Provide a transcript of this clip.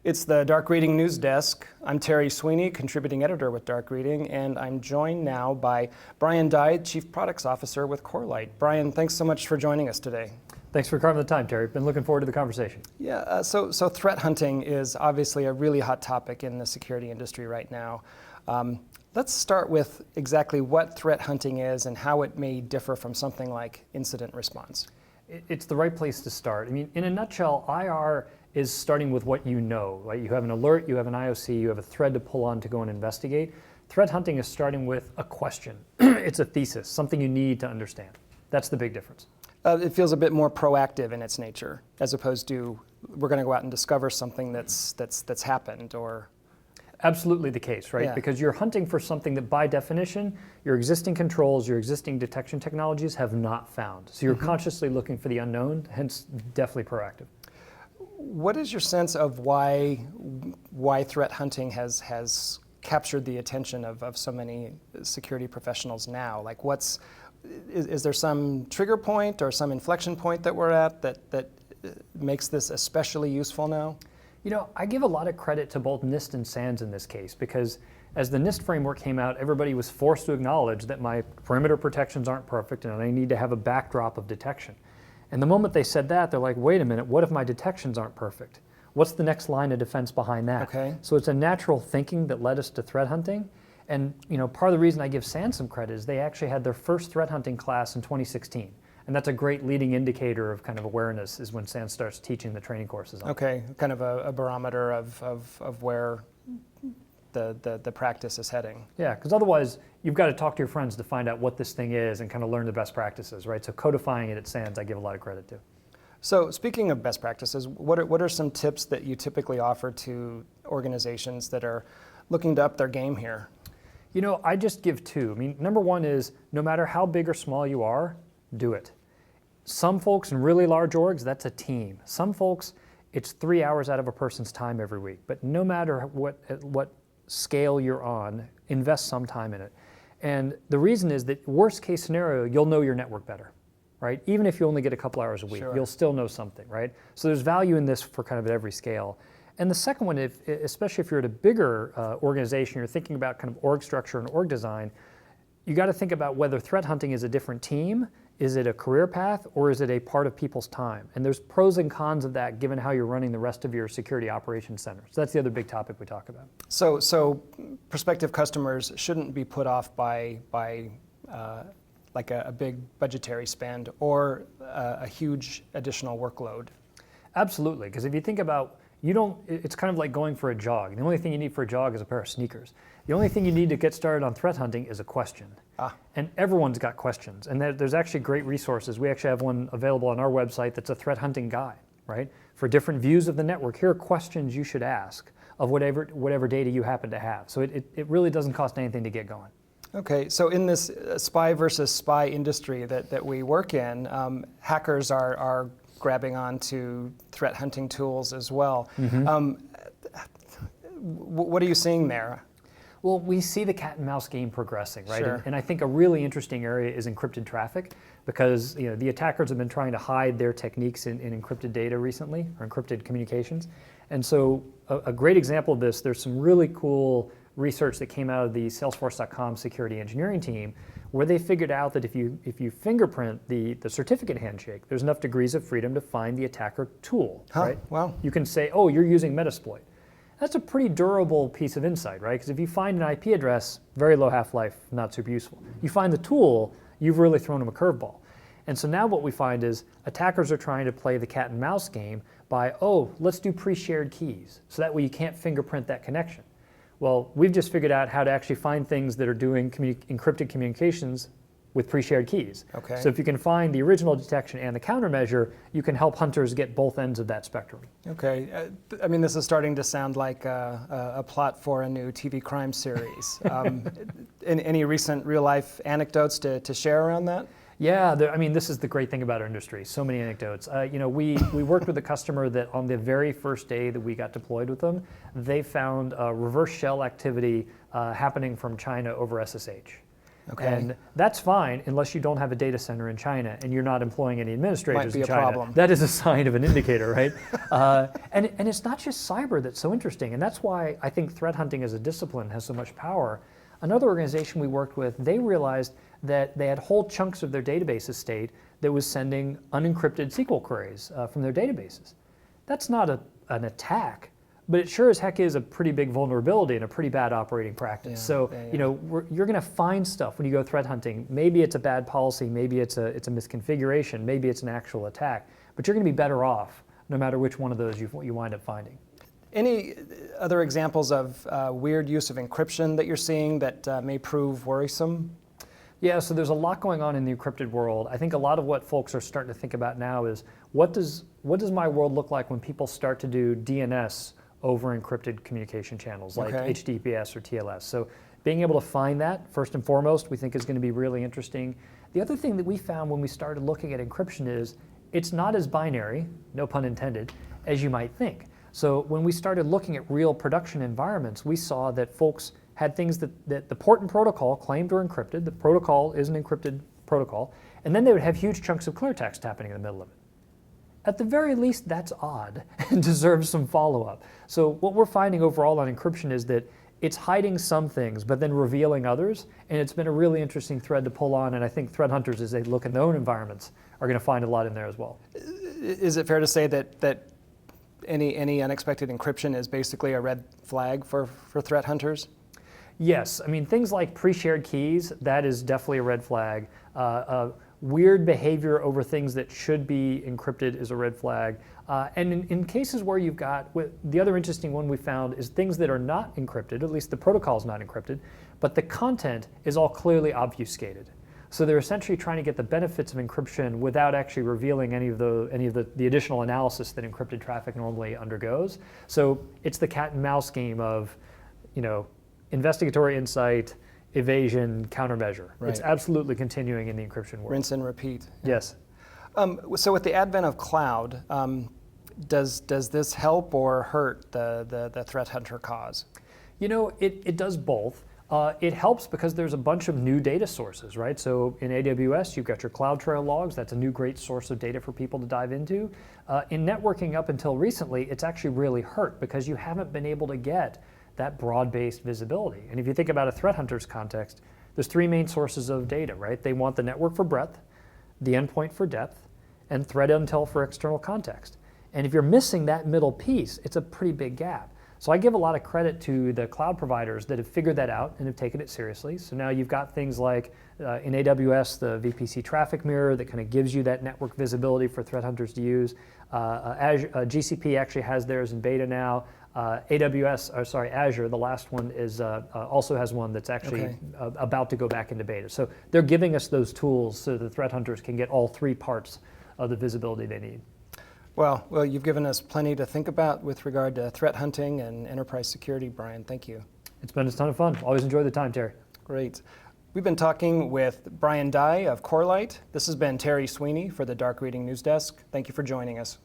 It's the Dark Reading News Desk. I'm Terry Sweeney, contributing editor with Dark Reading, and I'm joined now by Brian Dye, Chief Products Officer with Corelight. Brian, thanks so much for joining us today. Thanks for carving the time, Terry. Been looking forward to the conversation. Yeah, so threat hunting is obviously a really hot topic in the security industry right now. Let's start with exactly what threat hunting is and how it may differ from something like incident response. It's the right place to start. I mean, in a nutshell, IR is starting with what you know, right? You have an alert, you have an IOC, you have a thread to pull on to go and investigate. Threat hunting is starting with a question. It's a thesis, something you need to understand. That's the big difference. It feels a bit more proactive in its nature, as opposed to we're going to go out and discover something that's happened or... Absolutely the case, right? Yeah. Because you're hunting for something that by definition, your existing controls, your existing detection technologies have not found. So you're consciously looking for the unknown, hence definitely proactive. What is your sense of why threat hunting has captured the attention of so many security professionals now? Like is there some trigger point or some inflection point that we're at that makes this especially useful now? You know, I give a lot of credit to both NIST and SANS in this case, because as the NIST framework came out, everybody was forced to acknowledge that my perimeter protections aren't perfect and I need to have a backdrop of detection. And the moment they said that, they're like, wait a minute, what if my detections aren't perfect? What's the next line of defense behind that? Okay. So it's a natural thinking that led us to threat hunting. And you know, part of the reason I give SANS some credit is they actually had their first threat hunting class in 2016. And that's a great leading indicator of kind of awareness is when SANS starts teaching the training courses on. Okay, kind of a barometer of where the practice is heading. Yeah, because otherwise you've got to talk to your friends to find out what this thing is and kind of learn the best practices, right? So codifying it at SANS, I give a lot of credit to. So speaking of best practices, what are some tips that you typically offer to organizations that are looking to up their game here? You know, I just give two. I mean, number one is no matter how big or small you are, do it. Some folks in really large orgs, that's a team. Some folks, it's 3 hours out of a person's time every week. But no matter what scale you're on, invest some time in it. And the reason is that worst case scenario, you'll know your network better, right? Even if you only get a couple hours a week, Sure. You'll still know something, right? So there's value in this for kind of at every scale. And the second one, especially if you're at a bigger organization, you're thinking about kind of org structure and org design, you got to think about whether threat hunting is a different team, is it a career path, or is it a part of people's time? And there's pros and cons of that given how you're running the rest of your security operations center. So that's the other big topic we talk about. So prospective customers shouldn't be put off by like a big budgetary spend or a huge additional workload. Absolutely, because if you think about, it's kind of like going for a jog. The only thing you need for a jog is a pair of sneakers. The only thing you need to get started on threat hunting is a question. And everyone's got questions. And there's actually great resources. We actually have one available on our website that's a threat hunting guide, right? For different views of the network, here are questions you should ask of whatever data you happen to have. So it really doesn't cost anything to get going. Okay, so in this spy versus spy industry that we work in, hackers are grabbing onto threat hunting tools as well. What are you seeing there? Well, we see the cat and mouse game progressing, right? Sure. And I think a really interesting area is encrypted traffic, because you know the attackers have been trying to hide their techniques in encrypted data recently, or encrypted communications. And so a great example of this, there's some really cool research that came out of the Salesforce.com security engineering team, where they figured out that if you fingerprint the certificate handshake, there's enough degrees of freedom to find the attacker tool, right? Wow. You can say, oh, you're using Metasploit. That's a pretty durable piece of insight, right? Because if you find an IP address, very low half-life, not super useful. You find the tool, you've really thrown them a curveball. And so now what we find is attackers are trying to play the cat and mouse game by, oh, let's do pre-shared keys. So that way you can't fingerprint that connection. Well, we've just figured out how to actually find things that are doing encrypted communications with pre-shared keys. Okay. So if you can find the original detection and the countermeasure, you can help hunters get both ends of that spectrum. Okay, I mean, this is starting to sound like a plot for a new TV crime series. Any recent real-life anecdotes to share around that? Yeah, I mean, this is the great thing about our industry. So many anecdotes. You know, we worked with a customer that on the very first day that we got deployed with them, they found reverse shell activity happening from China over SSH. Okay. And that's fine unless you don't have a data center in China and you're not employing any administrators Might be in a China. problem. That is a sign of an indicator, right? And it's not just cyber that's so interesting, and that's why I think threat hunting as a discipline has so much power. Another organization we worked with, they realized that they had whole chunks of their database estate that was sending unencrypted SQL queries from their databases. That's not an attack, but it sure as heck is a pretty big vulnerability and a pretty bad operating practice. You know, you're going to find stuff when you go threat hunting. Maybe it's a bad policy, maybe it's a misconfiguration, maybe it's an actual attack, but you're going to be better off no matter which one of those you wind up finding. Any other examples of weird use of encryption that you're seeing that may prove worrisome? Yeah, so there's a lot going on in the encrypted world. I think a lot of what folks are starting to think about now is what does my world look like when people start to do DNS over encrypted communication channels like HTTPS or TLS. So being able to find that, first and foremost, we think is going to be really interesting. The other thing that we found when we started looking at encryption is it's not as binary, no pun intended, as you might think. So when we started looking at real production environments, we saw that folks had things that the port and protocol claimed were encrypted. The protocol is an encrypted protocol. And then they would have huge chunks of clear text happening in the middle of it. At the very least, that's odd and deserves some follow-up. So what we're finding overall on encryption is that it's hiding some things, but then revealing others. And it's been a really interesting thread to pull on. And I think threat hunters, as they look in their own environments, are going to find a lot in there as well. Is it fair to say that any unexpected encryption is basically a red flag for threat hunters? Yes, I mean, things like pre-shared keys, that is definitely a red flag. Weird behavior over things that should be encrypted is a red flag. And in cases where you've got, the other interesting one we found is things that are not encrypted, at least the protocol is not encrypted, but the content is all clearly obfuscated. So they're essentially trying to get the benefits of encryption without actually revealing any of the additional analysis that encrypted traffic normally undergoes. So it's the cat and mouse game of, you know, investigatory insight, evasion, countermeasure. Right. It's absolutely continuing in the encryption world. Rinse and repeat. Yes. So with the advent of cloud, does this help or hurt the threat hunter cause? You know, it does both. It helps because there's a bunch of new data sources, right? So in AWS, you've got your CloudTrail logs. That's a new great source of data for people to dive into. In networking up until recently, it's actually really hurt because you haven't been able to get that broad-based visibility. And if you think about a threat hunter's context, there's three main sources of data, right? They want the network for breadth, the endpoint for depth, and threat intel for external context. And if you're missing that middle piece, it's a pretty big gap. So I give a lot of credit to the cloud providers that have figured that out and have taken it seriously. So now you've got things like in AWS, the VPC traffic mirror that kind of gives you that network visibility for threat hunters to use. GCP actually has theirs in beta now. Azure, the last one, is also has one that's actually about to go back into beta. So they're giving us those tools so the threat hunters can get all three parts of the visibility they need. Well, you've given us plenty to think about with regard to threat hunting and enterprise security, Brian. Thank you. It's been a ton of fun. Always enjoy the time, Terry. Great. We've been talking with Brian Dye of Corelight. This has been Terry Sweeney for the Dark Reading News Desk. Thank you for joining us.